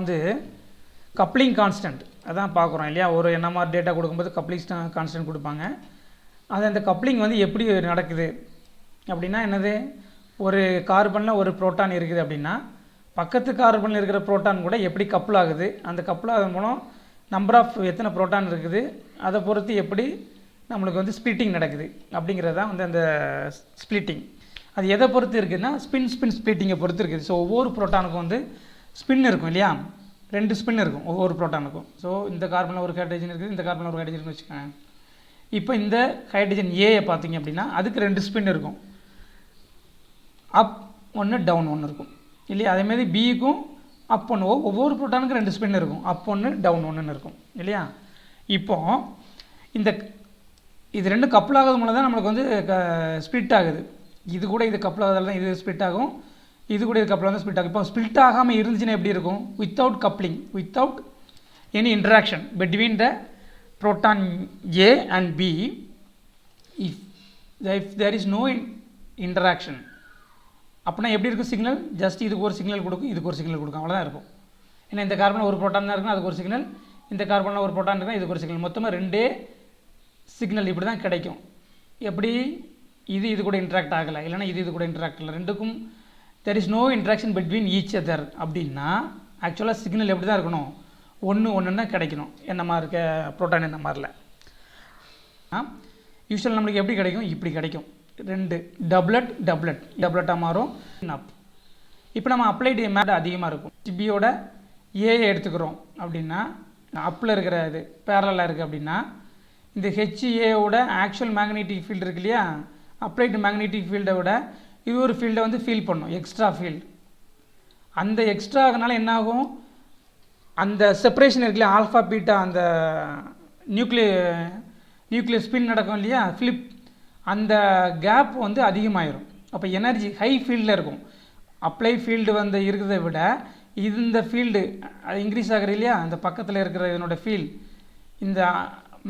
வந்து coupling constant அதான் பார்க்குறோம் இல்லையா. ஒரு NMR டேட்டா கொடுக்கும்போது கப்ளிங் கான்ஸ்டன்ட் கொடுப்பாங்க. அது அந்த கப்ளிங் வந்து எப்படி நடக்குது அப்படின்னா என்னது, ஒரு கார்பனில் ஒரு புரோட்டான் இருக்குது அப்படின்னா பக்கத்து கார்பனில் இருக்கிற புரோட்டான் கூட எப்படி கப்புள் ஆகுது, அந்த கப்புள் ஆகும் மூலம் நம்பர் ஆஃப் எத்தனை புரோட்டான் இருக்குது அதை பொறுத்து எப்படி நம்மளுக்கு வந்து ஸ்ப்ளிட்டிங் நடக்குது அப்படிங்கிறது தான் வந்து அந்த ஸ்ப்ளிட்டிங். அது எதை பொறுத்து இருக்குதுன்னா ஸ்பின் ஸ்ப்ளிட்டிங்கை பொறுத்து இருக்குது. ஸோ ஒவ்வொரு புரோட்டானுக்கும் வந்து ஸ்பின் இருக்கும் இல்லையா, 2 ஸ்பின் இருக்கும் ஒவ்வொரு புரோட்டானுக்கும். ஸோ இந்த கார்பனில் ஒரு ஹைட்ரஜன் இருக்குது, இந்த கார்பனில் ஒரு ஹைட்ரஜன் வச்சுக்கோங்க. இப்போ இந்த ஹைட்ரஜன் ஏயை பார்த்தீங்க அப்படின்னா அதுக்கு 2 ஸ்பின் இருக்கும், அப் ஒன்று டவுன் ஒன்று இருக்கும் இல்லையா. அதேமாதிரி பிக்கும் அப் ஒன்று, ஒவ்வொரு புரோட்டானுக்கும் 2 ஸ்பின் இருக்கும், அப் ஒன்று டவுன் ஒன்றுன்னு இருக்கும் இல்லையா. இப்போது இது ரெண்டும் கப்புள் ஆகிறது மூலம் தான் நம்மளுக்கு வந்து ஸ்ப்ளிட் ஆகுது. இது கூட இது கப்புள் ஆகிறதால தான் இது ஸ்ப்ளிட் ஆகும், இது கூட இது கப்புள் வந்து ஸ்ப்ளிட் ஆகும். இப்போ ஸ்ப்ளிட் ஆகாமல் இருந்துச்சுன்னா எப்படி இருக்கும், without coupling, without any interaction between the proton A and B, if there is no interaction அப்படின்னா எப்படி இருக்கும் சிக்னல், ஜஸ்ட் இதுக்கு ஒரு சிக்னல் கொடுக்கும், இதுக்கு ஒரு சிக்னல் கொடுக்கும், அவ்வளோதான் இருக்கும். ஏன்னா இந்த கார்பனில் ஒரு புரோட்டான் தான் இருக்குன்னா அதுக்கு ஒரு சிக்னல், இந்த கார்பனில் ஒரு புரோட்டான் இருக்குன்னா இதுக்கு ஒரு சிக்னல், மொத்தமாக 2 சிக்னல் இப்படி தான் கிடைக்கும். எப்படி இது கூட இன்ட்ராக்ட் ஆகலை, இல்லைனா இது கூட இன்ட்ராக்ட் இல்லை, ரெண்டுக்கும் there is no interaction between each other அப்படின்னா ஆக்சுவலாக சிக்னல் எப்படி தான் இருக்கணும், ஒன்று தான் கிடைக்கணும். என்ன இருக்க புரோட்டான் என்ன மாதிரில யூஸ்வல் நம்மளுக்கு எப்படி கிடைக்கும், இப்படி கிடைக்கும். 2 டபுளட்டாக மாறும் அப். இப்போ நம்ம அப்ளைடு மேட் அதிகமாக இருக்கும், பியோட ஏஐ எடுத்துக்கிறோம் அப்படின்னா அப்பில் இருக்கிற இது பேரலாக இருக்குது அப்படின்னா இந்த ஹெச்ஏவோட ஆக்சுவல் மேக்னெட்டிக் ஃபீல்டு இருக்கு இல்லையா, அப்ளைடு மேக்னெட்டிக் ஃபீல்டை விட இது ஒரு ஃபீல்டை வந்து ஃபீல் பண்ணும், எக்ஸ்ட்ரா ஃபீல்டு. அந்த எக்ஸ்ட்ரா ஆகனால என்னாகும், அந்த செப்பரேஷன் இருக்குல்ல ஆல்ஃபா பீட்டா, அந்த நியூக்ளியர் ஸ்பின் நடக்கும் இல்லையா, ஃபிளிப், அந்த கேப் வந்து அதிகமாகிடும். அப்போ எனர்ஜி ஹை ஃபீல்டில் இருக்கும். அப்ளை ஃபீல்டு வந்து இருக்கிறத விட இந்த ஃபீல்டு இன்க்ரீஸ் ஆகிற இல்லையா, அந்த பக்கத்தில் இருக்கிற இதனோட ஃபீல்டு, இந்த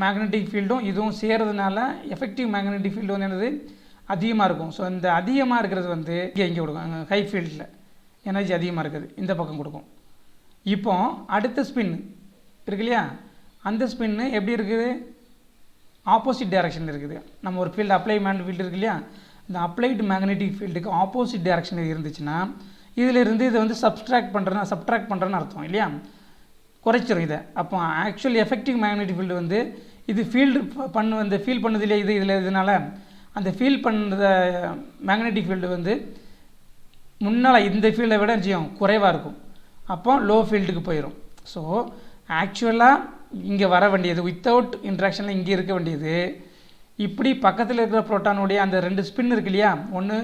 மேக்னெட்டிக் ஃபீல்டும் இதுவும் சேர்றதுனால எஃபெக்டிவ் மேக்னெட்டிக் ஃபீல்டு வந்து என்னது அதிகமாக இருக்கும். ஸோ இந்த அதிகமாக இருக்கிறது வந்து இங்கே கொடுக்கும், ஹை ஃபீல்டில் எனர்ஜி அதிகமாக இருக்குது, இந்த பக்கம் கொடுக்கும். இப்போ அடுத்த ஸ்பின் இருக்கு இல்லையா, அந்த ஸ்பின்னு எப்படி இருக்குது, ஆப்போசிட் டைரக்ஷன் இருக்குது. நம்ம ஒரு ஃபீல்டு அப்ளை மேக்னெட்டிக் ஃபீல்டு இருக்கு இல்லையா, இந்த அப்ளைடு மேக்னெட்டிக் ஃபீல்டுக்கு ஆப்போசிட் டைரக்ஷன் இருந்துச்சுன்னா இதிலிருந்து இதை வந்து சப்ட்ராக்ட் பண்ணுறேன்னு அர்த்தம் இல்லையா, குறைச்சிரும் இதை. அப்போ ஆக்சுவல் எஃபெக்டிவ் மேக்னெட்டிக் ஃபீல்டு வந்து இது ஃபீல்டு ஃபீல் பண்ணது இல்லையா, இதனால் அந்த ஃபீல் பண்ணுற மேக்னெட்டிக் ஃபீல்டு வந்து முன்னால் இந்த ஃபீல்டை விட செய்யும் குறைவாக இருக்கும், அப்போ லோ ஃபீல்டுக்கு போயிடும். ஸோ ஆக்சுவலாக இங்கே வர வேண்டியது வித்தவுட் இன்ட்ராக்ஷனில் இங்கே இருக்க வேண்டியது இப்படி பக்கத்தில் இருக்கிற புரோட்டானுடைய அந்த 2 ஸ்பின் இருக்கு இல்லையா, ஒன்று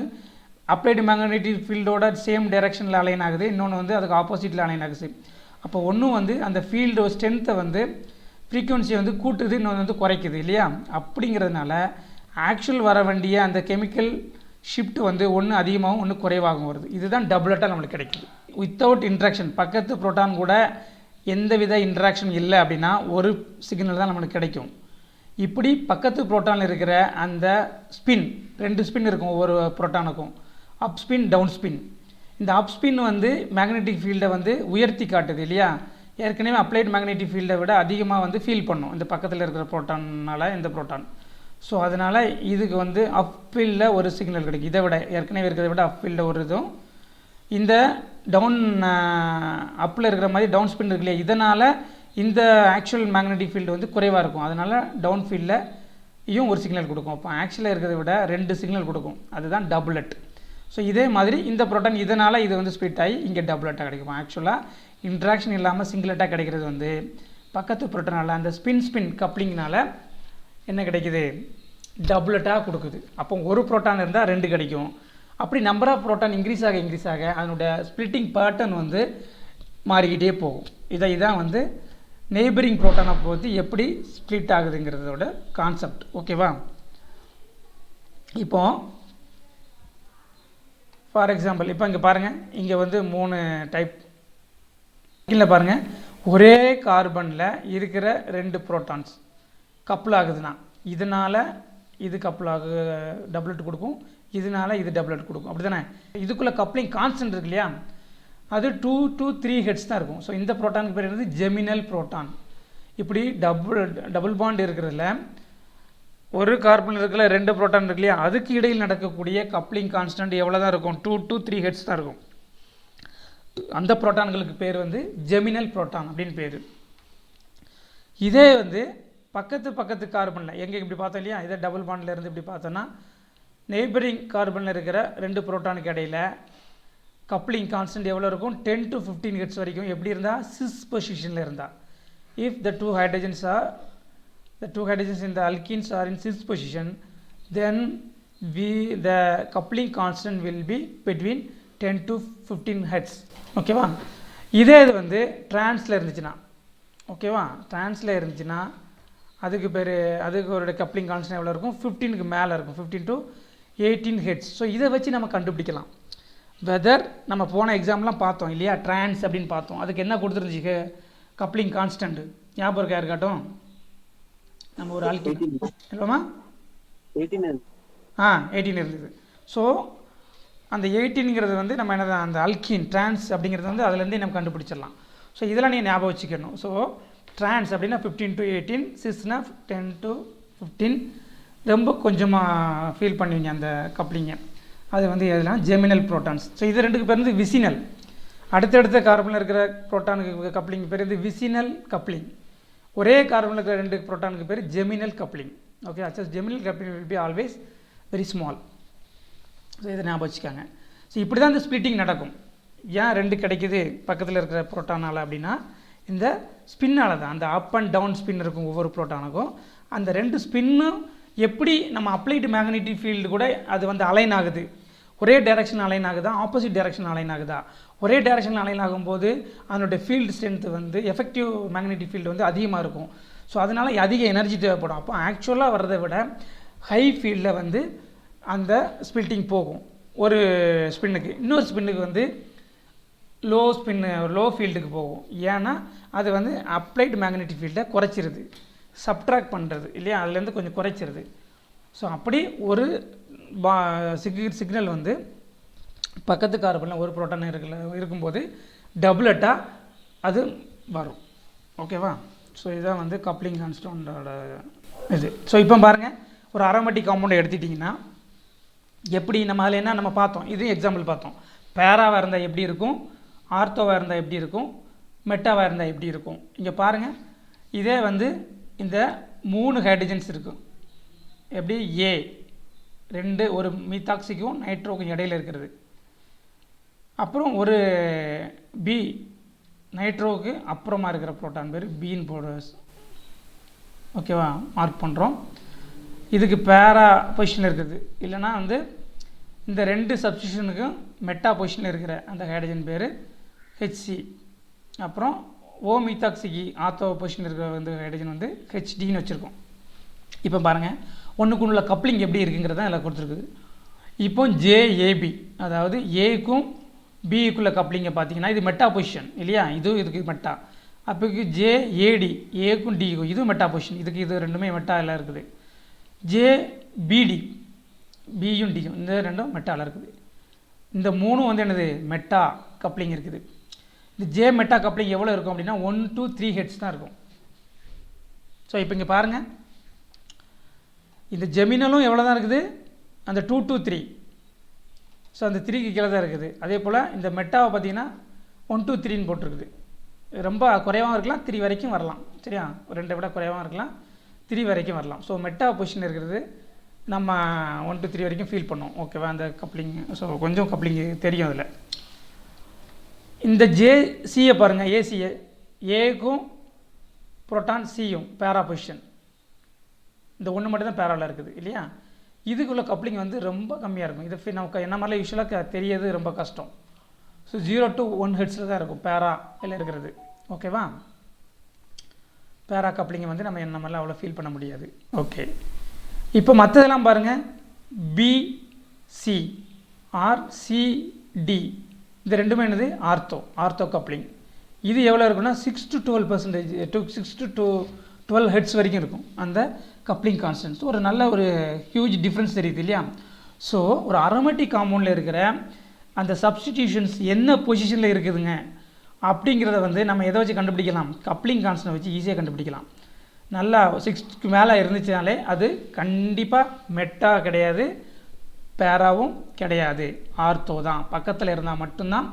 அப்ளைடு மேக்னெட்டிக் ஃபீல்டோட சேம் டைரெக்ஷனில் அலைன் ஆகுது, இன்னொன்று வந்து அதுக்கு ஆப்போசிட்டில் அலைன் ஆகுது. அப்போ ஒன்று வந்து அந்த ஃபீல்டு ஸ்ட்ரென்த்தை வந்து ஃப்ரீக்குவன்சியை வந்து கூட்டுது, இன்னொன்று வந்து குறைக்குது இல்லையா. அப்படிங்கிறதுனால ஆக்சுவல் வர வேண்டிய அந்த கெமிக்கல் ஷிஃப்ட் வந்து ஒன்று அதிகமாகவும் ஒன்று குறைவாகவும் வருது. இதுதான் டபுளட்டாக நம்மளுக்கு கிடைக்குது. வித்தவுட் இன்ட்ராக்ஷன், பக்கத்து புரோட்டான் கூட எந்தவித இன்ட்ராக்ஷன் இல்லை அப்படின்னா ஒரு சிக்னல் தான் நம்மளுக்கு கிடைக்கும். இப்படி பக்கத்து புரோட்டானில் இருக்கிற அந்த ஸ்பின் 2 ஸ்பின் இருக்கும் ஒவ்வொரு புரோட்டானுக்கும், அப் ஸ்பின் டவுன் ஸ்பின். இந்த அப் ஸ்பின் வந்து மேக்னெட்டிக் ஃபீல்டை வந்து உயர்த்தி காட்டுது இல்லையா, ஏற்கனவே அப்ளைட் மேக்னெட்டிக் ஃபீல்டை விட அதிகமாக வந்து ஃபீல் பண்ணும் இந்த பக்கத்தில் இருக்கிற புரோட்டானால் இந்த புரோட்டான். ஸோ அதனால் இதுக்கு வந்து அப் ஃபீல்டில் ஒரு சிக்னல் கிடைக்கும், இதை விட ஏற்கனவே இருக்கிறத விட அப் ஃபீல்டில் ஒரு இதுவும், இந்த டவுன் அப்பில் இருக்கிற மாதிரி டவுன் ஸ்பின் இருக்கு இல்லையா, இதனால் இந்த ஆக்சுவல் மேக்னெட்டிக் ஃபீல்டு வந்து குறைவாக இருக்கும், அதனால் டவுன் ஃபீல்டில் ஒரு சிக்னல் கொடுக்கும். அப்போ ஆக்சுவலாக இருக்கிறத விட 2 சிக்னல் கொடுக்கும், அதுதான் டபுளட். ஸோ இதே மாதிரி இந்த புரோட்டான் இதனால் இது வந்து ஸ்ப்ளிட் ஆகி இங்கே டபுளட்டாக கிடைக்கும். ஆக்சுவலாக இன்ட்ராக்ஷன் இல்லாமல் சிங்கிளட்டாக கிடைக்கிறது வந்து பக்கத்து புரோட்டானால் அந்த ஸ்பின் கப்ளிங்னால் என்ன கிடைக்குது, டபுளட்டாக கொடுக்குது. அப்போ ஒரு புரோட்டான் இருந்தால் 2 கிடைக்கும். அப்படி நம்பர் ஆஃப் புரோட்டான் இன்க்ரீஸ் ஆக அதனுடைய ஸ்ப்ளிட்டிங் பேட்டர்ன் வந்து மாறிக்கிட்டே போகும். இதான் வந்து நெய்பரிங் புரோட்டானை பொறுத்து எப்படி ஸ்ப்ளிட் ஆகுதுங்கிறதோட கான்செப்ட். ஓகேவா. இப்போது ஃபார் எக்ஸாம்பிள் இப்போ இங்கே பாருங்கள், இங்கே வந்து 3 டைப் இல்லை பாருங்கள், ஒரே கார்பனில் இருக்கிற 2 புரோட்டான்ஸ் கப்புள் ஆகுதுன்னா இதனால் இது கப்புள் டபுளட் கொடுக்கும், இதனால் இது டபுளட் கொடுக்கும், அப்படி தானே. இதுக்குள்ளே கப்ளிங் கான்ஸ்டன்ட் இருக்கு இல்லையா, அது 2 to 3 ஹெட்ஸ் தான் இருக்கும். ஸோ இந்த ப்ரோட்டானுக்கு பேர் என்னது ஜெமினல் ப்ரோட்டான். இப்படி டபுள் பாண்ட் இருக்கிறதுல ஒரு கார்பன் இருக்கிற 2 ப்ரோட்டான் இருக்கு இல்லையா, அதுக்கு இடையில் நடக்கக்கூடிய கப்ளிங் கான்ஸ்டன்ட் எவ்வளோ தான் இருக்கும்? 2 to 3 ஹெட்ஸ் தான் இருக்கும். அந்த ப்ரோட்டான்களுக்கு பேர் வந்து ஜெமினல் ப்ரோட்டான் அப்படின்னு பேர். இதே வந்து பக்கத்து கார்பனில் எங்கே இப்படி பார்த்தோம் இல்லையா, இதே டபுள் பாண்டில் இருந்து இப்படி பார்த்தோன்னா நெய்பரிங் கார்பனில் இருக்கிற 2 ப்ரோட்டானுக்கு இடையில் கப்ளிங் கான்ஸ்டன்ட் எவ்வளோ இருக்கும்? 10 to 15 ஹெட்ஸ் வரைக்கும். எப்படி இருந்தால்? சிஸ் பொசிஷனில் இருந்தால். If the two hydrogens in the alkenes are in cis position, then the coupling constant will be between 10 to 15 hertz. ஓகேவா? இதே இது வந்து டிரான்ஸில் இருந்துச்சுன்னா, ஓகேவா, டிரான்ஸில் இருந்துச்சுன்னா அதுக்கு ஒரு கப்ளிங் கான்ஸ்டன்ட் எவ்வளோ இருக்கும்? 15க்கு மேலே இருக்கும், 15 to 18 ஹெட்ஸ். ஸோ இதை வச்சு நம்ம கண்டுபிடிக்கலாம் வெதர். நம்ம போன எக்ஸாம்லாம் பார்த்தோம் இல்லையா, ட்ரான்ஸ் அப்படின்னு பார்த்தோம். அதுக்கு என்ன கொடுத்துருந்துச்சு? கப்ளிங் கான்ஸ்டன்ட் ஞாபகம் இருக்கா? இருக்கட்டும், நம்ம ஒரு ஆல்கீன் இல்லைம்மா 18 இருந்தது. ஸோ அந்த 18ங்கிறது வந்து நம்ம என்னது, அந்த அல்கீன் ட்ரான்ஸ் அப்படிங்கிறது வந்து அதுலேருந்தே நம்ம கண்டுபிடிச்சிடலாம். ஸோ இதெல்லாம் நீங்கள் ஞாபகம் வச்சுக்கணும். ஸோ ட்ரான்ஸ் அப்படின்னா 15 to 18, சிஸ்னா 10 to 15. ரொம்ப கொஞ்சமாக ஃபீல் பண்ணுவீங்க அந்த கப்ளிங்கை. அது வந்து எதுலாம் ஜெமினல் ப்ரோட்டான்ஸ். ஸோ இது ரெண்டுக்கு பேர் வந்து விசினல். அடுத்தடுத்த கார்பனில் இருக்கிற ப்ரோட்டானுக்கு கப்ளிங் பேர் வந்து விசினல் கப்ளிங். ஒரே கார்பனில் இருக்கிற 2 ப்ரோட்டானுக்கு பேர் ஜெமினல் கப்ளிங். ஓகே, அச்சா geminal coupling will be always very small. So இதை ஞாபகம் வச்சுக்காங்க. ஸோ இப்படி தான் இந்த ஸ்ப்ளிட்டிங் நடக்கும். ஏன் 2 கிடைக்குது பக்கத்தில் இருக்கிற ப்ரோட்டானால் அப்படின்னா இந்த ஸ்பின்னால் தான். அந்த அப் அண்ட் டவுன் ஸ்பின் இருக்கும் ஒவ்வொரு ப்ரோட்டானுக்கும். அந்த 2 ஸ்பின்னும் எப்படி நம்ம அப்ளைடு மேக்னெட்டிக் ஃபீல்டு கூட அது வந்து அலைன் ஆகுது, ஒரே டைரக்ஷன் அலைன் ஆகுதா, ஆப்போசிட் டைரக்ஷன் அலைன் ஆகுதா? ஒரே டைரக்ஷன் அலைன் ஆகும்போது அதனுடைய ஃபீல்டு ஸ்ட்ரென்த்து வந்து எஃபெக்டிவ் மேக்னெட்டிக் ஃபீல்டு வந்து அதிகமாக இருக்கும். ஸோ அதனால் அதிக எனர்ஜி தேவைப்படும். அப்போ ஆக்சுவலாக வர்றதை விட ஹை ஃபீல்டில் வந்து அந்த ஸ்பில்ட்டிங் போகும் ஒரு ஸ்பின்னுக்கு. இன்னொரு ஸ்பின்னுக்கு வந்து லோ ஃபீல்டுக்கு போகும். ஏன்னா அது வந்து அப்ளைடு மேக்னெட்டிக் ஃபீல்டை குறைச்சிருது, சப்ட்ராக்ட் பண்ணுறது இல்லையா, அதுலேருந்து கொஞ்சம் குறைச்சிருது. ஸோ அப்படி ஒரு சிக்னல் வந்து பக்கத்து கார்பனில் ஒரு புரோட்டான் இருக்கும்போது டபுளட்டாக அது வரும். ஓகேவா? ஸோ இதுதான் வந்து கப்ளிங் கான்ஸ்டன்டோட இது. ஸோ இப்போ பாருங்கள், ஒரு அரோமேட்டிக் காம்பவுண்டை எடுத்துட்டிங்கன்னா எப்படி நம்ம அதில் என்ன நம்ம பார்த்தோம், இது எக்ஸாம்பிள் பார்த்தோம். பேராவாக இருந்தால் எப்படி இருக்கும், ஆர்த்தோவாக இருந்தால் எப்படி இருக்கும், மெட்டாவாக இருந்தால் எப்படி இருக்கும். இங்கே பாருங்கள், இதே வந்து இந்த 3 ஹைட்ரஜன்ஸ் இருக்கும். எப்படி? ஏ 2 ஒரு மீத்தாக்சிக்கும் நைட்ரோக்கும் இடையில் இருக்கிறது. அப்புறம் ஒரு பி நைட்ரோவுக்கு அப்புறமா இருக்கிற புரோட்டான் பேர் பீன் போடுறது. ஓகேவா? மார்க் பண்ணுறோம். இதுக்கு பேரா பொசிஷனில் இருக்குது. இல்லைனா வந்து இந்த 2 சப்ஸ்டியூஷனுக்கும் மெட்டா பொசிஷனில் இருக்கிற அந்த ஹைட்ரஜன் பேர் ஹெச்சி. அப்புறம் ஓ மீத்தாக்சிக்கு ஆத்தோ பொசிஷனில் இருக்கிற வந்து ஹைட்ரஜன் வந்து ஹெச்டின்னு வச்சுருக்கோம். இப்போ பாருங்கள், ஒன்றுக்கு உள்ள கப்ளிங் எப்படி இருக்குங்கிறத அதில் கொடுத்துருக்குது. இப்போ ஜேஏபி, அதாவது ஏக்கும் பிக்குள்ள கப்ளிங்கை பார்த்தீங்கன்னா இது மெட்டா பொசிஷன் இல்லையா, இதுக்கு மெட்டா. அப்போ ஜேஏடி, ஏக்கும் டிக்கும் இது மெட்டா பொசிஷன். இது ரெண்டுமே மெட்டாவில் இருக்குது. ஜேபிடி, பியும் டியும் இந்த ரெண்டும் மெட்டாவில் இருக்குது. இந்த 3 வந்து என்னது, மெட்டா கப்ளிங் இருக்குது. இந்த ஜே மெட்டா கப்ளிங் எவ்வளோ இருக்கும் அப்படின்னா 1 to 3 ஹெட்ஸ் தான் இருக்கும். ஸோ இப்போ இங்கே பாருங்கள், இந்த ஜெமினலும் எவ்வளோ தான் இருக்குது, அந்த 2 to 3. ஸோ அந்த 3க்கு கீழே தான் இருக்குது. அதே போல் இந்த மெட்டாவை பார்த்தீங்கன்னா 1 to 3ன்னு போட்டிருக்குது. ரொம்ப குறைவாகவும் இருக்கலாம், 3 வரைக்கும் வரலாம். சரியா? 2 விட குறைவாகவும் இருக்கலாம், 3 வரைக்கும் வரலாம். ஸோ மெட்டா பொசிஷன் இருக்கிறது நம்ம 1 to 3 வரைக்கும் ஃபீல் பண்ணோம். ஓகேவா? அந்த கப்ளிங். ஸோ கொஞ்சம் கப்ளிங் தெரியும் அதில். இந்த ஜேசியை பாருங்கள், ஏசிஏ ஏக்கும் புரோட்டான் சியும் பேரா பொசிஷன். இந்த ஒன்று மட்டும் தான் பேராவில் இருக்குது இல்லையா. இதுக்குள்ள கப்ளிங் வந்து ரொம்ப கம்மியாக இருக்கும். இது நமக்கு என்ன மாதிரிலாம் யூஸ்வலாக தெரியறது ரொம்ப கஷ்டம். ஸோ 0 to 1 ஹெட்ஸில் தான் இருக்கும் பேரா இல்லை இருக்கிறது. ஓகேவா? பேரா கப்ளிங்கை வந்து நம்ம என்ன மாதிரிலாம் அவ்வளோ ஃபீல் பண்ண முடியாது. ஓகே, இப்போ மற்றதெல்லாம் பாருங்கள், பிசி ஆர்சிடி இந்த ரெண்டுமே என்னது, ஆர்த்தோ கப்ளிங். இது எவ்வளோ இருக்குன்னா 6 to 12%, 6 to 12 ஹெட்ஸ் வரைக்கும் இருக்கும் அந்த கப்ளிங் கான்ஸ்டன்ட். ஒரு நல்ல ஒரு ஹியூஜ் டிஃப்ரென்ஸ் தெரியுது இல்லையா. ஸோ ஒரு அரோமேட்டிக் காம்பவுண்டில் இருக்கிற அந்த சப்ஸ்டிடியூஷன்ஸ் என்ன பொசிஷனில் இருக்குதுங்க அப்படிங்கிறத வந்து நம்ம எதை வச்சு கண்டுபிடிக்கலாம், கப்ளிங் கான்ஸ்டன்ட் வச்சு ஈஸியாக கண்டுபிடிக்கலாம். நல்லா 6க்கு மேலே இருந்துச்சுனாலே அது கண்டிப்பாக மெட்டா கிடையாது, பேராவும் கிடையாது, ஆர்த்தோ தான். பக்கத்தில் இருந்தால் மட்டும்தான்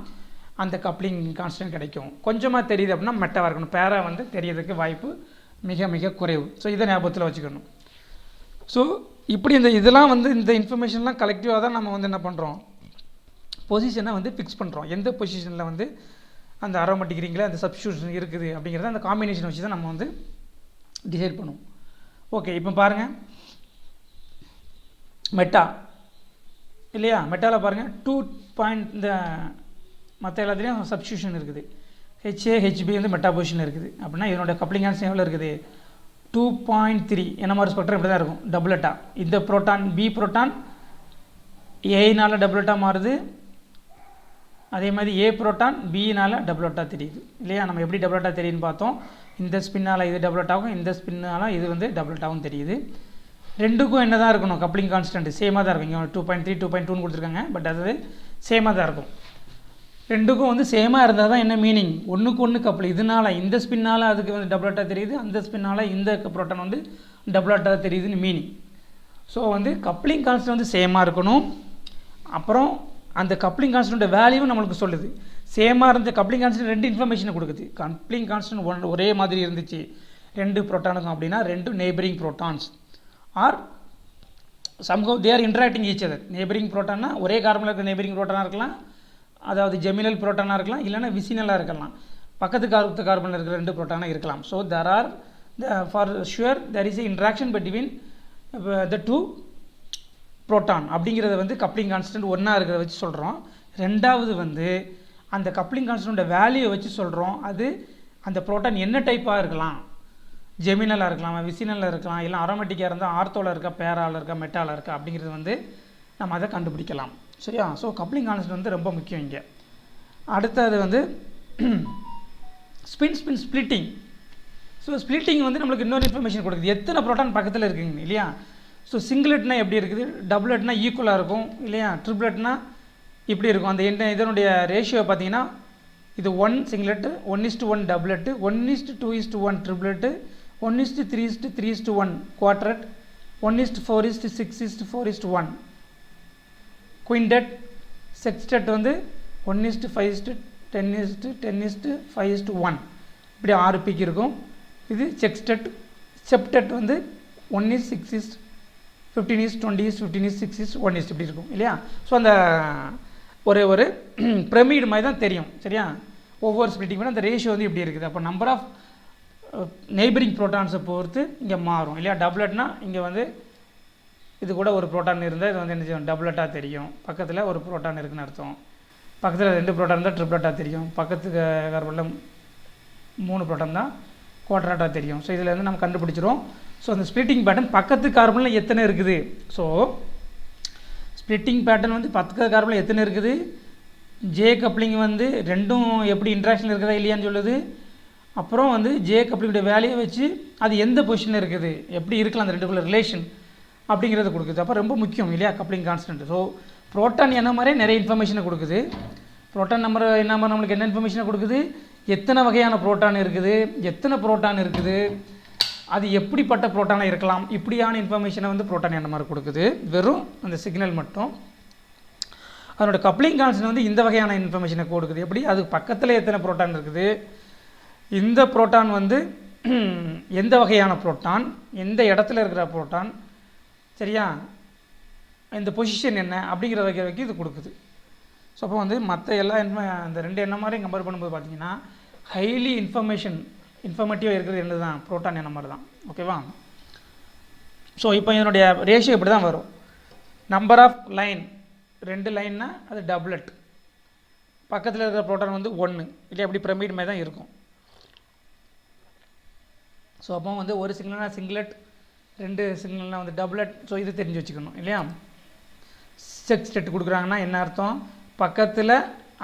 அந்த கப்ளிங் கான்ஸ்டன்ட் கிடைக்கும். கொஞ்சமாக தெரியுது அப்படின்னா மெட்டாவாக இருக்கணும், பேரா வந்து தெரியறதுக்கு வாய்ப்பு மிக மிக குறைவு. ஸோ இதை ஞாபகத்தில் வச்சுக்கணும். ஸோ இப்படி இதெல்லாம் வந்து இந்த இன்ஃபர்மேஷன்லாம் கலெக்டிவாக தான் நம்ம வந்து என்ன பண்ணுறோம், பொசிஷனை வந்து ஃபிக்ஸ் பண்ணுறோம். எந்த பொசிஷனில் வந்து அந்த அரோமேட்டிக் ரிங்கில் அந்த சப்ஸ்டிடியூஷன் இருக்குது அப்படிங்கிறத அந்த காம்பினேஷன் வச்சு தான் நம்ம வந்து டிசைட் பண்ணுவோம். ஓகே, இப்போ பாருங்கள் மெட்டா இல்லையா, மெட்டாவில் பாருங்கள் 2 பாயிண்ட் இந்த மற்ற எல்லாத்துலேயும் சப்ஸ்டிடியூஷன் இருக்குது. ஹெச்ஏ ஹெச்பி வந்து மெட்டா பொசிஷனில் இருக்குது. அப்படின்னா இதனோட கப்ளிங் கான்ஸ்டன்ட் எவ்வளோ இருக்குது, 2.3. என்ன மாதிரி ஸ்பெக்ட்ரம் இப்படி தான் இருக்கும், டபுளட்டா. இந்த புரோட்டான் பி புரோட்டான் ஏனால் டபுளட்டா மாறுது, அதே மாதிரி ஏ புரோட்டான் பினால் டபுளட்டா தெரியுது இல்லையா. நம்ம எப்படி டபுளட்டா தெரியுதுன்னு பார்த்தோம். இந்த ஸ்பின்னால் இது டபுளட்டாகவும், இந்த ஸ்பின்னால் இது வந்து டபுளட்டாகவும் தெரியுது. ரெண்டுக்கும் என்ன தான் இருக்கணும், கப்ளிங் கான்ஸ்டன்ட் சேமாக தான் இருக்கும். இங்கே 2.3 2.2ன்னு கொடுத்துருக்காங்க, பட் அது சேமாக தான் இருக்கும். ரெண்டுக்கும் வந்து சேமாக இருந்தால் தான் என்ன மீனிங், ஒன்றுக்கு ஒன்று கப்ளிங். இதனால் இந்த ஸ்பின்னால் அதுக்கு வந்து டபுளட்டா தெரியுது, அந்த ஸ்பின்னால் இந்த புரோட்டான் வந்து டபுளட்டா தெரியுதுன்னு மீனிங். ஸோ வந்து கப்ளிங் கான்ஸ்டன்ட் வந்து சேமாக இருக்கணும். அப்புறம் அந்த கப்ளிங் கான்ஸ்டன்ட் வேல்யூவும் நம்மளுக்கு சொல்லுது. சேமாக இருந்த கப்ளிங் கான்ஸ்டன்ட் 2 இன்ஃபர்மேஷனை கொடுக்குது. கப்ளிங் கான்ஸ்டன்ட் ஒரே மாதிரி இருந்துச்சு 2 புரோட்டானுக்கும் அப்படின்னா 2 neighboring protons are somehow they are interacting each other. Neighboring புரோட்டான்னா ஒரே கார்பனில் இருக்கிற நெய்பரிங் புரோட்டானாக இருக்கலாம், அதாவது ஜெமினல் புரோட்டானாக இருக்கலாம், இல்லைனா விசினலாக இருக்கலாம். பக்கத்து கார்பனில் இருக்கிற 2 புரோட்டானாக இருக்கலாம். So there are for sure there is a interaction between the 2 proton அப்படிங்கிறத வந்து கப்ளிங் கான்ஸ்டன்ட் ஒன்றா இருக்கிறத வச்சு சொல்கிறோம். ரெண்டாவது வந்து அந்த கப்ளிங் கான்ஸ்டன்ட்டோட வேல்யூவை வச்சு சொல்கிறோம். அது அந்த புரோட்டான் என்ன டைப்பாக இருக்கலாம், ஜெமினலாக இருக்கலாம், விசினலாக இருக்கலாம், இல்லை அரோமேட்டிக்காக இருந்தால் ஆர்த்தோவில் இருக்கா, பேராவில் இருக்கா, மெட்டாவில் இருக்கா அப்படிங்கிறது வந்து நம்ம அதை கண்டுபிடிக்கலாம். சரியா. ஸோ கப்ளிங் கான்ஸ்டன்ட் வந்து ரொம்ப முக்கியம் இங்கே. அடுத்தது வந்து ஸ்பின் ஸ்ப்ளிட்டிங். ஸோ ஸ்ப்ளிட்டிங் வந்து நம்மளுக்கு இன்னொரு இன்ஃபர்மேஷன் கொடுக்குது, எத்தனை புரோட்டான் பக்கத்தில் இருக்குங்க இல்லையா. ஸோ சிங்கிளட்னா எப்படி இருக்குது, டபுளட்னா ஈக்குவலாக இருக்கும் இல்லையா, ட்ரிப்ளட்னா இப்படி இருக்கும். அந்த இதனுடைய ரேஷியோ பார்த்தீங்கன்னா இது 1 சிங்கிளட்டு, 1:1 டபுளட்டு, 1:2:1 ட்ரிப்ளட்டு, 1:3:3:1 குவாட்ரட், 1:4:6:4:1 குயின்டட். செக்ஸ்டட் வந்து 1:5:10:10:5:1 இப்படி 6 பீக் இருக்கும். இது செக்ஸ்டட். செப்டட் வந்து 1:6:15:20:15:6:1 இப்படி இருக்கும் இல்லையா. ஸோ அந்த ஒரு பிரமிட் மாதிரி தான் தெரியும். சரியா. ஒவ்வொரு ஸ்பிளிட்டிங் பண்ண அந்த ரேஷியோ வந்து இப்படி இருக்குது. அப்போ நம்பர் ஆஃப் நெய்பரிங் புரோட்டான்ஸை பொறுத்து இங்கே மாறும் இல்லையா. டபுளட்னா இங்கே வந்து இது கூட ஒரு புரோட்டான் இருந்தால் இது வந்து என்ன செய்யும், டபுளட்டாக தெரியும். பக்கத்தில் ஒரு புரோட்டான் இருக்குதுன்னு அர்த்தம். பக்கத்தில் 2 புரோட்டான் இருந்தால் ட்ரிப்ளட்டாக தெரியும். பக்கத்து கார்பனில் 3 புரோட்டான் தான் குவாட்ரட்டாக தெரியும். ஸோ இதில் வந்து நம்ம கண்டுபிடிச்சிரும். ஸோ அந்த ஸ்ப்ளிட்டிங் பேட்டர்ன் பக்கத்து கார்பனில் எத்தனை இருக்குது. ஸோ ஸ்ப்ளிட்டிங் பேட்டர்ன் வந்து பக்கத்து கார்பனில் எத்தனை இருக்குது, ஜே கப்ளிங் வந்து ரெண்டும் எப்படி இன்ட்ராக்ஷன் இருக்குதா இல்லையான்னு சொல்லுது. அப்புறம் வந்து ஜே கப்ளிங்குடைய வேல்யூவை வச்சு அது எந்த பொசிஷனில் இருக்குது, எப்படி இருக்கலாம் அந்த ரெண்டுக்குள்ள ரிலேஷன் அப்படிங்கிறது கொடுக்குது. அப்போ ரொம்ப முக்கியம் இல்லையா கப்ளிங் கான்ஸ்டன்ட். ஸோ புரோட்டான் என்ன மாதிரி நிறைய இன்ஃபர்மேஷனை கொடுக்குது. புரோட்டான் நம்பர் என்ன மாதிரி நம்மளுக்கு என்ன இன்ஃபர்மேஷனை கொடுக்குது, எத்தனை வகையான புரோட்டான் இருக்குது, எத்தனை புரோட்டான் இருக்குது, அது எப்படிப்பட்ட புரோட்டானாக இருக்கலாம், இப்படியான இன்ஃபர்மேஷனை வந்து புரோட்டான் என்ன மாதிரி கொடுக்குது. வெறும் அந்த சிக்னல் மட்டும். அதனோட கப்ளிங் கான்ஸ்டன்ட் வந்து இந்த வகையான இன்ஃபர்மேஷனை கொடுக்குது. எப்படி, அது பக்கத்தில் எத்தனை புரோட்டான் இருக்குது, இந்த புரோட்டான் வந்து எந்த வகையான புரோட்டான், எந்த இடத்துல இருக்கிற புரோட்டான், சரியா, இந்த பொசிஷன் என்ன அப்படிங்கிற வகைக்கு இது கொடுக்குது. ஸோ அப்போ வந்து மற்ற எல்லா அந்த 2 என்ன மாதிரி கம்பேர் பண்ணும்போது பார்த்தீங்கன்னா ஹைலி இன்ஃபர்மேட்டிவாக இருக்கிறது என்ன தான், புரோட்டான் என்ன மாதிரி தான். ஓகேவா. ஸோ இப்போ இதனுடைய ரேஷியோ இப்படி தான் வரும். நம்பர் ஆஃப் லைன் 2 லைன்னா அது டபுளட், பக்கத்தில் இருக்கிற புரோட்டான் வந்து 1 இல்லை, அப்படி பிரமிட் மாதிரி தான் இருக்கும். ஸோ அப்போ வந்து ஒரு சிங்கிள்னா சிங்கிளட், 2 சிங்கிள்னா வந்து டபுளட். ஸோ இது தெரிஞ்சு வச்சுக்கணும் இல்லையா. செக்ஸ்டட் கொடுக்குறாங்கன்னா என்ன அர்த்தம், பக்கத்தில்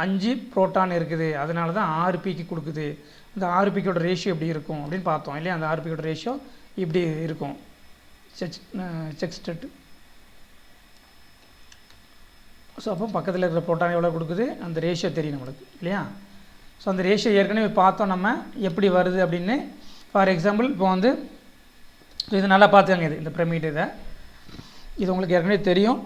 5 புரோட்டான் இருக்குது, அதனால தான் 6 பீக்கு கொடுக்குது. இந்த 6 பீக்கோட ரேஷியோ எப்படி இருக்கும் அப்படின்னு பார்த்தோம் இல்லையா. அந்த 6 பீக்கோட ரேஷியோ இப்படி இருக்கும். செக்ஸ்டட் ஸோ அப்போ பக்கத்தில் இருக்கிற புரோட்டான் எவ்வளோ கொடுக்குது, அந்த ரேஷியோ தெரியும் நம்மளுக்கு இல்லையா. ஸோ அந்த ரேஷியோ ஏற்கனவே பார்த்தோம் நம்ம எப்படி வருது அப்படின்னு. ஃபார் எக்ஸாம்பிள் இப்போ வந்து இது நல்லா பார்த்துக்கங்க, இந்த பிரமிட் இது உங்களுக்கு ஏற்கனவே தெரியும்.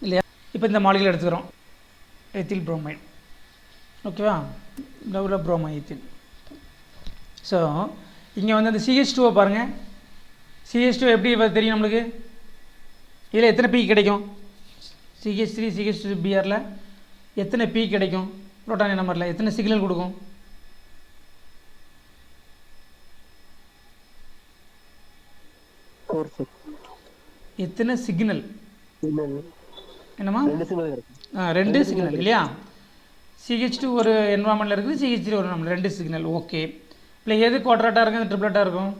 இல்லையா. இப்போ இந்த மாலிகுல் எடுத்துக்கிறோம், எத்தில் புரோமைட். ஓகேவா, டபுள் புரோமோ எத்தில். ஸோ இங்கே வந்து அந்த CH2 பாருங்கள். CH2 எப்படி தெரியும் நம்மளுக்கு, இதில் எத்தனை பீக் கிடைக்கும், CH3 CH2 பிஆரில் எத்தனை பீக் கிடைக்கும், புரோட்டான் நம்பரில் எத்தனை சிக்னல் கொடுக்கும், எத்தனை சிக்னல் என்னம்மா, 2 சிக்னல் இல்லையா. CH2 ஒரு என்வரான்மெண்ட்டில் இருக்குது, CH3 ஒரு நம்ம 2 சிக்னல். ஓகே, இல்லை எது குவாட்ரேட்டாக இருக்கும், ட்ரிப்ளேட்டாக இருக்கும்,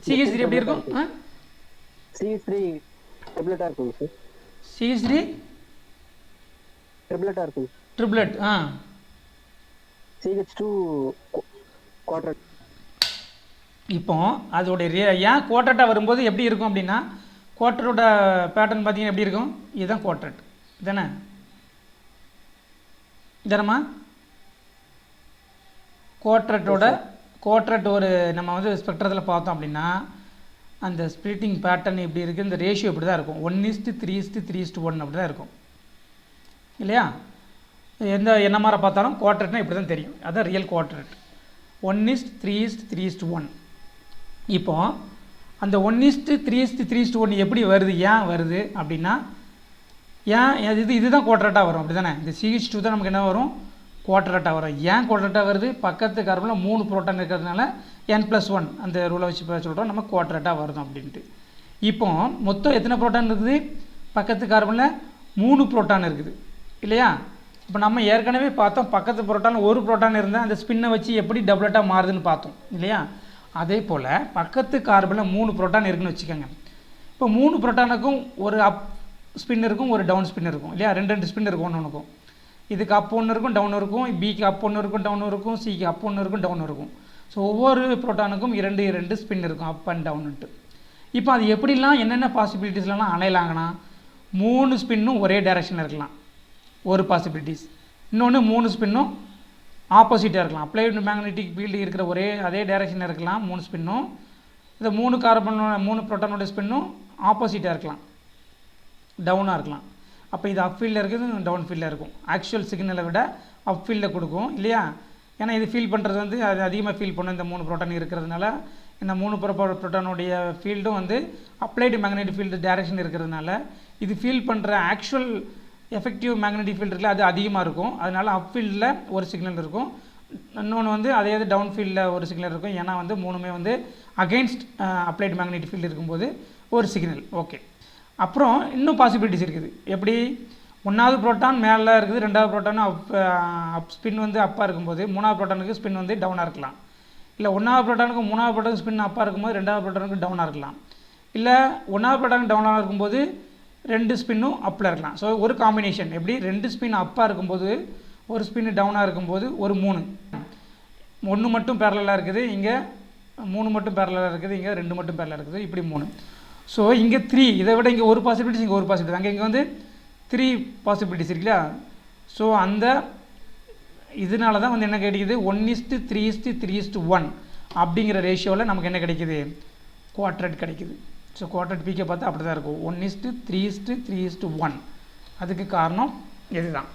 CH3 எப்படி இருக்கும், CH3 ட்ரிப்ளேட்டாக இருக்கும் சார். CH3 ட்ரிப்ளேட்டாக இருக்கும், ட்ரிப்ளேட். CH2 குவாட்ரேட். இப்போ அதோடைய ஏன் குவாட்ரேட்டாக வரும்போது எப்படி இருக்கும் அப்படின்னா, குவாட்ரேட்டோட பேட்டர்ன் பார்த்தீங்கன்னா எப்படி இருக்கும், இதுதான் குவாட்ரேட் தானே, தானம்மா. குவாட்ரேட் ஒரு நம்ம வந்து ஸ்பெக்ட்ரத்தில் பார்த்தோம் அப்படின்னா அந்த ஸ்ப்ளிட்டிங் பேட்டர்ன் எப்படி இருக்குது, இந்த ரேஷியோ இப்படி தான் இருக்கும், 1:3:3:1 அப்படி தான் இருக்கும் இல்லையா. எந்த என்ன மாதிரி பார்த்தாலும் குவாட்ரேட்னா இப்படி தான் தெரியும், அதுதான் ரியல் குவாட்ரேட். 1:3:3:1. இப்போ அந்த 1:3:3:1 எப்படி வருது, ஏன் வருது அப்படின்னா, ஏன் இதுதான் குவாட்ரேட்டாக வரும் அப்படி தானே. இந்த CH2 தான் நமக்கு என்ன வரும், குவாட்ரேட்டாக வரும். ஏன் குவாட்ரேட்டாக வருது, பக்கத்து கார்பனில் 3 புரோட்டான் இருக்கிறதுனால N+1 அந்த ரூலை வச்சு சொல்கிறோம் நம்ம குவாட்ரேட்டாக வருது அப்படின்ட்டு. இப்போ மொத்தம் எத்தனை புரோட்டான் இருக்குது, பக்கத்து கார்பனில் 3 புரோட்டான் இருக்குது இல்லையா. இப்போ நம்ம ஏற்கனவே பார்த்தோம், பக்கத்து புரோட்டான் ஒரு புரோட்டான் இருந்தால் அந்த ஸ்பின்னை வச்சு எப்படி டபுளேட்டாக மாறுதுன்னு பார்த்தோம் இல்லையா. அதே போல் பக்கத்து கார்பனில் 3 புரோட்டான் இருக்குதுன்னு வச்சுக்கோங்க. இப்போ 3 புரோட்டானுக்கும் ஒரு அப் ஸ்பின் இருக்கும், ஒரு டவுன் ஸ்பின் இருக்கும் இல்லையா. 2 ஸ்பின் இருக்கும், ஒன்றுக்கும். இதுக்கு அப் ஒன்று இருக்கும், டவுன் இருக்கும், பிக்கு அப் ஒன்று இருக்கும், டவுன் இருக்கும், சிக்கு அப் ஒன்று இருக்கும், டவுன் இருக்கும். ஸோ ஒவ்வொரு புரோட்டானுக்கும் 2 ஸ்பின் இருக்கும், அப் அண்ட் டவுன்ட்டு. இப்போ அது எப்படிலாம் என்னென்ன பாசிபிலிட்டிஸ்லாம் அணையலாங்கன்னா, 3 ஸ்பின்னும் ஒரே டைரெக்ஷனில் இருக்கலாம், ஒரு பாசிபிலிட்டிஸ். இன்னொன்று 3 ஸ்பின்னும் ஆப்போசிட்டாக இருக்கலாம், அப்ளைடு மேக்னெட்டிக் ஃபீல்டு இருக்கிற அதே டைரெக்ஷனில் இருக்கலாம் 3 ஸ்பின்னும். இந்த 3 கார்பனோட 3 புரோட்டானோட ஸ்பின்னும் ஆப்போசிட்டாக இருக்கலாம், டவுனாக இருக்கலாம். அப்போ இது அப் ஃபீல்டில் இருக்குது, டவுன் ஃபீல்டில் இருக்கும். ஆக்சுவல் சிக்னலை விட அப் ஃபீல்டில் கொடுக்கும் இல்லையா. ஏன்னா இது ஃபீல் பண்ணுறது வந்து அது அதிகமாக ஃபீல் பண்ணும், இந்த 3 புரோட்டான் இருக்கிறதுனால. இந்த 3 புரோட்டானுடைய ஃபீல்டும் வந்து அப்ளைடு மேக்னெட்டிக் ஃபீல்டு டைரெக்ஷன் இருக்கிறதுனால இது ஃபீல் பண்ணுற ஆக்சுவல் எஃபெக்டிவ் மேக்னெட்டிக் ஃபீல்டு இருக்குல்ல, அது அதிகமாக இருக்கும். அதனால் அப் ஃபீல்டில் ஒரு சிக்னல் இருக்கும், இன்னொன்று வந்து அதே டவுன் ஃபீல்டில் ஒரு சிக்னல் இருக்கும். ஏன்னா வந்து 3மே வந்து அகெயின்ஸ்ட் அப்ளைடு மேக்னெட்டிக் ஃபீல்டு இருக்கும்போது ஒரு சிக்னல். ஓகே, அப்புறம் இன்னும் பாசிபிலிட்டிஸ் இருக்குது. எப்படி, 1வது புரோட்டான் மேலே இருக்குது, 2வது புரோட்டான் அப் ஸ்பின் வந்து அப்பாக இருக்கும்போது 3வது புரோட்டானுக்கு ஸ்பின் வந்து டவுனாக இருக்கலாம். இல்லை 1வது புரோட்டானுக்கு 3வது புரோட்டானுக்கு ஸ்பின் அப்பாக இருக்கும்போது 2வது புரோட்டானுக்கு டவுனாக இருக்கலாம். இல்லை 1வது புரோட்டானுக்கு டவுனாக இருக்கும்போது 2 ஸ்பின்னும் அப்பில் இருக்கலாம். ஸோ ஒரு காம்பினேஷன், எப்படி 2 ஸ்பின் அப்பாக இருக்கும்போது ஒரு ஸ்பின் டவுனாக இருக்கும்போது ஒரு 3, 1 மட்டும் பேரலாக இருக்குது, இங்கே 3 மட்டும் பேரலாக இருக்குது, இங்கே 2 மட்டும் பேரலாக இருக்குது, இப்படி 3. ஸோ இங்கே 3, இதை விட இங்கே ஒரு பாசிபிலிட்டிஸ், இங்கே ஒரு பாசிபிலிட்டி, அங்கே இங்கே வந்து 3 பாசிபிலிட்டிஸ் இருக்குல்லையா. ஸோ அந்த இதனால தான் வந்து என்ன கிடைக்குது, 1:3:3:1 அப்படிங்கிற ரேஷியோவில் நமக்கு என்ன கிடைக்குது, குவாட்ரேட் கிடைக்குது. ஸோ குவாட்ரேட் பீக்கை பார்த்தா அப்படி தான் இருக்கும், 1:3:3:1. அதுக்கு காரணம் இதுதான்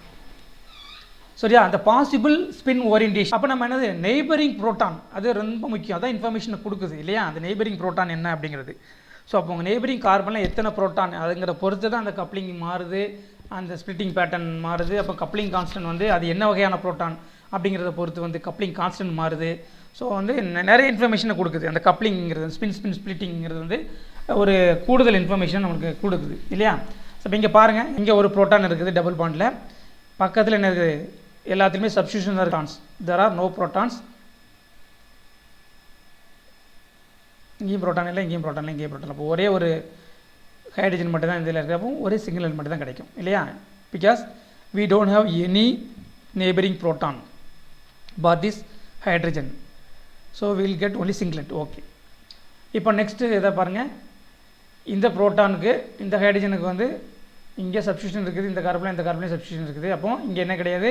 சரியா, அந்த பாசிபிள் ஸ்பின் ஓரியன்டேஷன். அப்போ நம்ம என்னது, நெய்பரிங் புரோட்டான், அது ரொம்ப முக்கியம், அதான் இன்ஃபர்மேஷனை கொடுக்குது இல்லையா, அந்த நெய்பரிங் புரோட்டான் என்ன அப்படிங்கிறது. ஸோ அப்போ உங்கள் நெய்பரிங் கார்பனில் எத்தனை புரோட்டான் அதுங்கிற பொறுத்து தான் அந்த கப்ளிங் மாறுது, அந்த ஸ்ப்ளிட்டிங் பேட்டர்ன் மாறுது. அப்போ கப்ளிங் கான்ஸ்டன்ட் வந்து அது என்ன வகையான புரோட்டான் அப்படிங்கிறத பொறுத்து வந்து கப்ளிங் கான்ஸ்டன்ட் மாறுது. ஸோ வந்து நிறைய இன்ஃபர்மேஷனை கொடுக்குது அந்த கப்ளிங்கிறது, ஸ்பின் ஸ்ப்ளிட்டிங்கிறது வந்து ஒரு கூடுதல் இன்ஃபர்மேஷன் நமக்கு கொடுக்குது இல்லையா. ஸோ இப்போ இங்கே பாருங்கள், இங்கே ஒரு புரோட்டான் இருக்குது டபுள் பாண்டில், பக்கத்தில் என்ன இருக்குது, எல்லாத்துலேயுமே substitution protons, there are no protons. இங்கேயும் புரோட்டான் இல்லை, இங்கேயும் புரோட்டான் இல்லை, இங்கேயும் புரோட்டான். அப்போ ஒரே ஒரு ஹைட்ரஜன் மட்டும் தான் இதில் இருக்கிறப்போ ஒரே சிங்கிள் மட்டும் தான் கிடைக்கும் இல்லையா. Because we don't have any neighboring proton but this hydrogen. So will get only singlet. Okay, இப்போ நெக்ஸ்ட்டு இதை பாருங்கள். இந்த புரோட்டானுக்கு இந்த ஹைட்ரஜனுக்கு வந்து இங்கே சப்ஸ்டியூஷன் இருக்குது, இந்த கார்பனில் இந்த கார்பன்லையும் சப்ஸ்டியூஷன் இருக்குது. அப்போ இங்கே என்ன கிடையாது,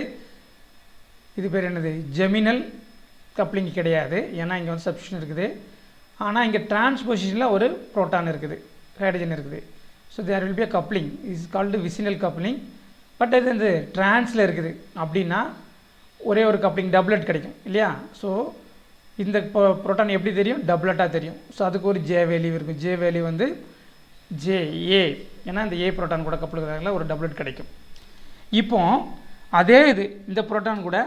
இது பேர் என்னது, ஜெமினல் கப்ளிங் கிடையாது, ஏன்னா இங்கே வந்து சப்ஸ்டியூஷன் இருக்குது. ஆனால் இங்கே டிரான்ஸ்பொசிஷனில் ஒரு புரோட்டான் இருக்குது, ஹைட்ரஜன் இருக்குது. So there will be a coupling, is called vicinal coupling. But இது வந்து டிரான்ஸில் இருக்குது அப்படின்னா ஒரே ஒரு கப்ளிங் டபுளட் கிடைக்கும் இல்லையா. ஸோ இந்த புரோட்டான் எப்படி தெரியும், டபுளட்டாக தெரியும். ஸோ அதுக்கு ஒரு ஜே வேல்யூ இருக்கும். ஜே வேல்யூ வந்து ஜே, ஏன்னா இந்த ஏ புரோட்டான் கூட கப்பலுக்கு ஒரு டபுளட் கிடைக்கும். இப்போ அதே இது இந்த புரோட்டான் கூட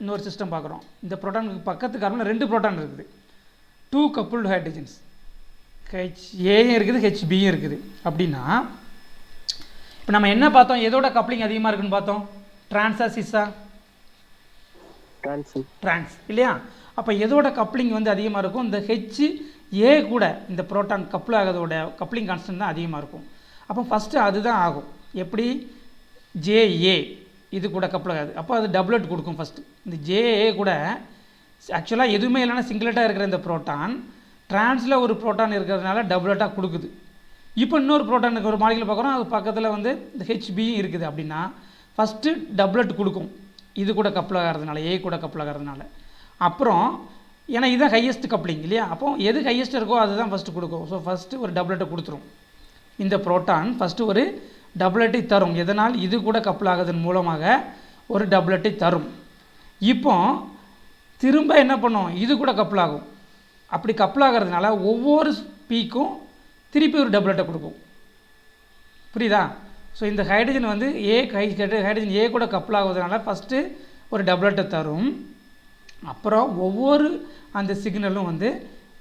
இன்னொரு சிஸ்டம் பார்க்குறோம். இந்த புரோட்டானுக்கு பக்கத்து கார்பனில் 2 புரோட்டான் இருக்குது, 2 கப்புள்டு ஹைட்ரஜன்ஸ், ஹெச்ஏயும் இருக்குது ஹெச்பியும் இருக்குது. அப்படின்னா இப்போ நம்ம என்ன பார்த்தோம், எதோட கப்ளிங் அதிகமாக இருக்குன்னு பார்த்தோம், டிரான்ஸா சிஸ்ஸா, டிரான்ஸ் இல்லையா. அப்போ எதோட கப்ளிங் வந்து அதிகமாக இருக்கும், இந்த ஹெச்ஏ கூட இந்த புரோட்டான் கப்புள் ஆகிறதோட கப்ளிங் கான்ஸ்டன்ட் தான் அதிகமாக இருக்கும். அப்போ ஃபஸ்ட்டு அதுதான் ஆகும். எப்படி, ஜேஏ இது கூட கப்புள் ஆகாது, அப்போ அது டபுளட் கொடுக்கும் ஃபஸ்ட்டு. இந்த ஜேஏ கூட ஆக்சுவலாக எதுவுமே இல்லைன்னா சிங்கிளட்டாக இருக்கிற இந்த புரோட்டான் டிரான்ஸில் ஒரு புரோட்டான் இருக்கிறதுனால டபுளட்டாக கொடுக்குது. இப்போ இன்னொரு புரோட்டானுக்கு ஒரு மாலிகுல் பார்க்குறோம், அது பக்கத்தில் வந்து இந்த ஹெச்பியும் இருக்குது. அப்படின்னா ஃபஸ்ட்டு டபுளட் கொடுக்கும் இது கூட கப்புள் ஆகிறதுனால, ஏ கூட கப்புள் ஆகிறதுனால. அப்புறம் ஏன்னா இதுதான் ஹையஸ்ட் கப்ளிங் இல்லையா, அப்போ எது ஹையஸ்ட் இருக்கோ அதுதான் ஃபஸ்ட்டு கொடுக்கும். ஸோ ஃபஸ்ட்டு ஒரு டபுளட்டை கொடுத்துரும். இந்த புரோட்டான் ஃபஸ்ட்டு ஒரு டபுளட்டை தரும், எதனால் இது கூட கப்புள் ஆகுதன் மூலமாக ஒரு டபுளட்டை தரும். இப்போ திரும்ப என்ன பண்ணும், இது கூட கப்புள் ஆகும். அப்படி கப்புள் ஆகிறதுனால ஒவ்வொரு பீக்கும் திருப்பி ஒரு டபுளட்டை கொடுக்கும். புரியுதா. ஸோ இந்த ஹைட்ரஜன் வந்து ஹைட்ரஜன் ஏ கூட கப்புள் ஆகுறதுனால ஃபஸ்ட்டு ஒரு டபுளட்டை தரும். அப்புறம் ஒவ்வொரு அந்த சிக்னலும் வந்து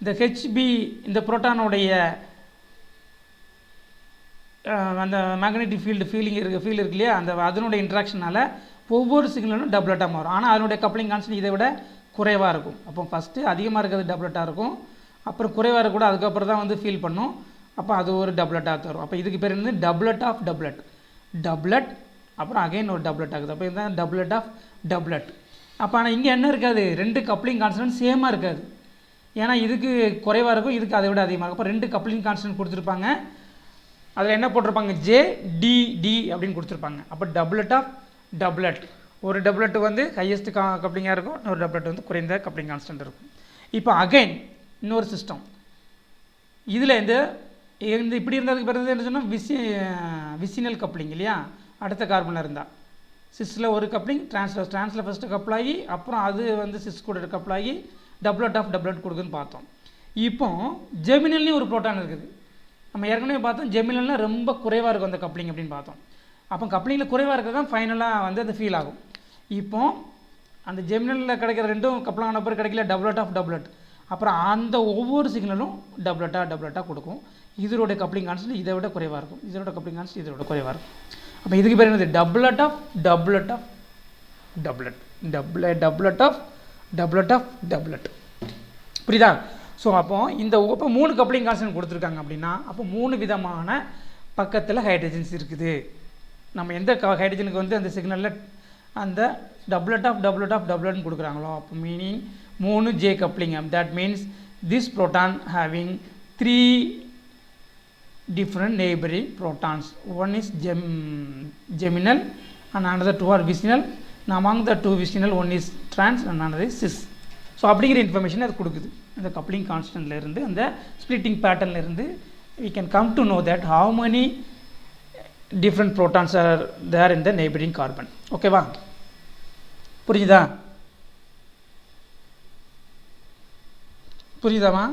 இந்த ஹெச்பி இந்த புரோட்டானுடைய அந்த மேக்னெட்டிக் ஃபீல்டு இருக்கு இல்லையா, அந்த அதனுடைய இன்ட்ராக்ஷனால் ஒவ்வொரு சிக்னலும் டபுளட்டாக மாறும். ஆனால் அதனுடைய கப்ளிங் கான்ஸ்டன்ட் இதை விட குறைவாக இருக்கும். அப்போ ஃபஸ்ட்டு அதிகமாக இருக்கிறது டபுளட்டாக இருக்கும், அப்புறம் குறைவாக இருக்கக்கூட அதுக்கப்புறம் தான் வந்து ஃபீல் பண்ணும். அப்போ அது ஒரு டபுளட்டாக தரும். அப்போ இதுக்கு பேர் வந்து டபுளட் ஆஃப் டபுளட், டபுளட் அப்புறம் அகைன் ஒரு டபுளட் ஆகுது. அப்போ இதுதான் டபுளட் ஆஃப் டபுளட். அப்போ ஆனால் இங்கே என்ன இருக்காது, 2 கப்ளிங் கான்ஸ்டன்ட் சேமாக இருக்காது, ஏன்னா இதுக்கு குறைவாக இருக்கும், இதுக்கு அதை விட அதிகமாக இருக்கும். அப்போ 2 கப்ளிங் கான்ஸ்டன்ட் கொடுத்துருப்பாங்க, அதில் என்ன போட்டிருப்பாங்க, ஜேடிடி அப்படின்னு கொடுத்துருப்பாங்க. அப்போ டபுளட் ஆஃப் டபுளட், ஒரு டபுளட் வந்து ஹையஸ்ட் கப்ளிங்காக இருக்கும், இன்னொரு டபுளட் வந்து குறைந்த கப்ளிங் கான்ஸ்டன்ட் இருக்கும். இப்போ அகைன் இன்னொரு சிஸ்டம், இதில் இந்த இப்படி இருந்ததுக்கு பிறகு என்ன சொன்னால் விசினல் கப்ளிங் இல்லையா. அடுத்த கார்பனில் இருந்தால் சிஸ்ஸில் ஒரு கப்ளிங், டிரான்ஸில் ஃபஸ்ட்டு கப்புள் ஆகி அப்புறம் அது வந்து சிஸ் கூட கப்புள் ஆகி டபுளட் ஆஃப் டபுளட் கொடுக்குன்னு பார்த்தோம். இப்போ ஜெமினல்லையும் ஒரு புரோட்டான் இருக்குது. நம்ம ஏற்கனவே பார்த்தோம் ஜெமினல்னால் ரொம்ப குறைவாக இருக்கும் அந்த கப்ளிங் அப்படின்னு பார்த்தோம். அப்போ கப்ளிங்கில் குறைவாக இருக்கிறது தான் ஃபைனலாக வந்து அது ஃபீல் ஆகும். இப்போ அந்த ஜெமினலில் கிடைக்கிற 2ம் கப்ளிங் ஆன பிறகு கிடைக்கல டபுளட் ஆஃப் டபுளட், அப்புறம் அந்த ஒவ்வொரு சிக்னலும் டபுளட்டாக கொடுக்கும். இதோட கப்ளிங் கான்ஸ்டன்ட் இதை விட குறைவாக இருக்கும், இதோட கப்ளிங் கான்ஸ்டன்ட் இதோட குறைவாக இருக்கும். அப்போ இதுக்கு பேர் என்னது, doublet of doublet of doublet, doublet of doublet of doublet. புரியுதா. ஸோ அப்போ இந்த இப்போ 3 கப்ளிங் கான்ஸ்டன்ட் கொடுத்துருக்காங்க அப்படின்னா அப்போ 3 விதமான பக்கத்தில் ஹைட்ரஜன்ஸ் இருக்குது. நம்ம எந்த ஹைட்ரஜனுக்கு வந்து அந்த சிக்னலில் அந்த டபுளட் ஆஃப் டபுளட்னு கொடுக்குறாங்களோ அப்போ meaning 3 J coupling. That means this proton having 3 different neighboring protons. One is geminal and another 2 are vicinal, and among the 2 vicinal one is trans and another is cis. So அப்படிங்கிற information அது கொடுக்குது. அந்த coupling கான்ஸ்டன்ட்லேருந்து அந்த splitting பேட்டர்ன்லேருந்து we can come to know that how many different protons are there in the neighboring carbon. ஓகேவா, புரியுதா புரியுதாமா?